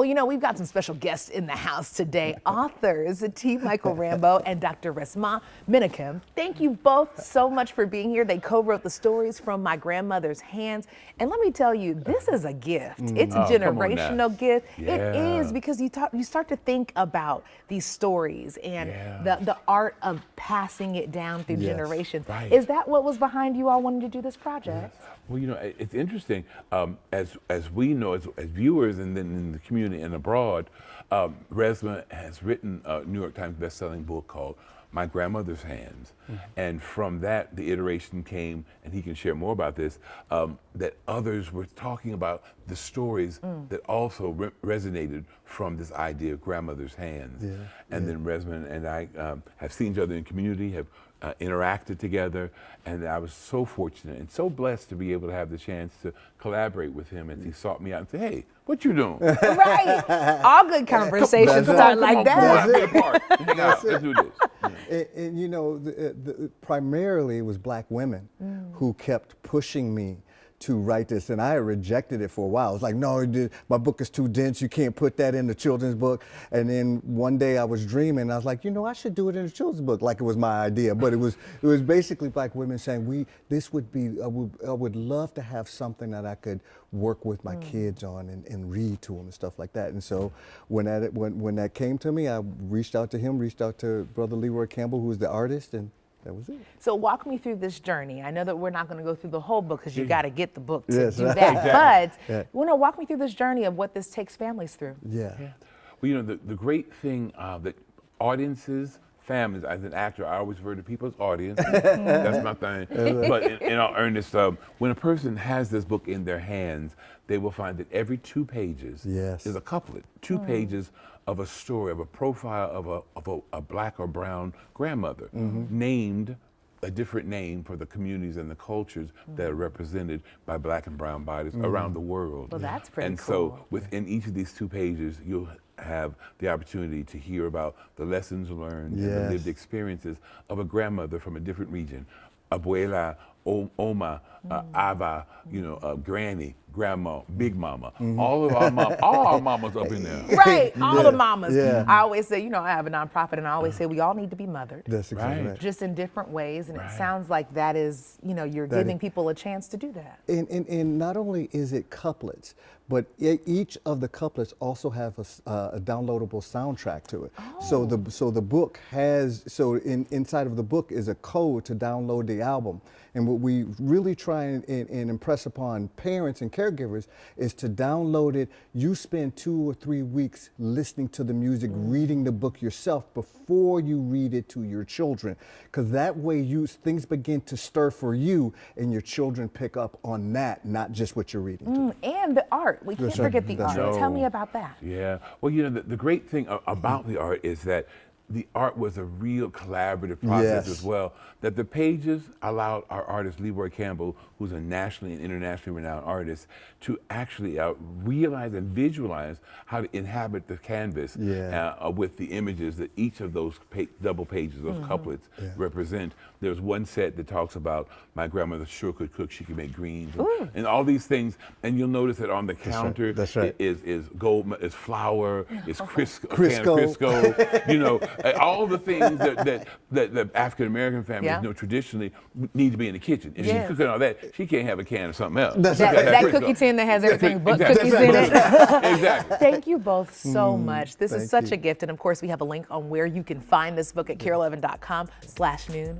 Well, we've got some special guests in the house today. Authors T. Michael Rambo and Dr. Resmaa Menakem. Thank you both so much for being here. They co-wrote the stories From My Grandmother's Hands. And let me tell you, this is a gift. It's a generational gift. Yeah. It is, because you start to think about these stories and the art of passing it down through generations. Right. Is that what was behind you all wanting to do this project? Yes. Well, it's interesting. As we know, as viewers, and then in the community and abroad, Resmaa has written a New York Times best-selling book called My Grandmother's Hands. And from that, the iteration came, and he can share more about this, that others were talking about the stories that also resonated from this idea of grandmother's hands. And then Resmaa and I have seen each other in community, have interacted together, and I was so fortunate and so blessed to be able to have the chance to collaborate with him as he sought me out and said, "Hey, what you doing?" Right. All good conversations start like that. Let's do this. And primarily it was black women who kept pushing me to write this, and I rejected it for a while. I was like, no, my book is too dense, you can't put that in the children's book. And then one day I was dreaming, and I was like, I should do it in a children's book, like it was my idea. But it was basically black women saying, this would be, I would love to have something that I could work with my kids on and read to them and stuff like that. And so when that came to me, I reached out to him, reached out to Brother Leroy Campbell, who was the artist, and that was it. So walk me through this journey. I know that we're not going to go through the whole book because you got to get the book to do that. Exactly. But walk me through this journey of what this takes families through. Well, the great thing that audiences, families, as an actor, I always refer to people as audience. That's my thing. But in all earnest, when a person has this book in their hands, they will find that every 2 pages is a couplet, 2 pages of a story, of a profile of a black or brown grandmother, named a different name for the communities and the cultures that are represented by black and brown bodies around the world. Well, that's pretty And cool. so within each of these 2 pages, you'll have the opportunity to hear about the lessons learned and the lived experiences of a grandmother from a different region. Abuela, Oma, Ava, Granny, Grandma, Big Mama, all our mamas up in there. Right, all the mamas. I always say, I have a nonprofit, and I always say we all need to be mothered. That's exactly right. Just in different ways, and it sounds like that is, you're giving people a chance to do that. And not only is it couplets, but each of the couplets also have a downloadable soundtrack to it. So the book has, inside of the book is a code to download the album. And what we really try and impress upon parents and caregivers is to download it. You spend 2 or 3 weeks listening to the music, reading the book yourself before you read it to your children. Because that way things begin to stir for you, and your children pick up on that, not just what you're reading to. And the art. We can't forget the art. Tell me about that. Yeah. Well, the great thing about the art is that the art was a real collaborative process as well. That the pages allowed our artist, Leroy Campbell, who's a nationally and internationally renowned artist, to actually realize and visualize how to inhabit the canvas with the images that each of those double pages, those couplets, represent. There's one set that talks about my grandmother sure could cook, she could make greens, and all these things. And you'll notice that on the counter is gold, is flour, is Crisco, Crisco, all the things that the African American families traditionally need to be in the kitchen. If she's cooking all that, she can't have a can of something else. That cookie tin that has everything but cookies in it. Exactly. Thank you both so much. This is such a gift. And of course, we have a link on where you can find this book at carol11.com/noon.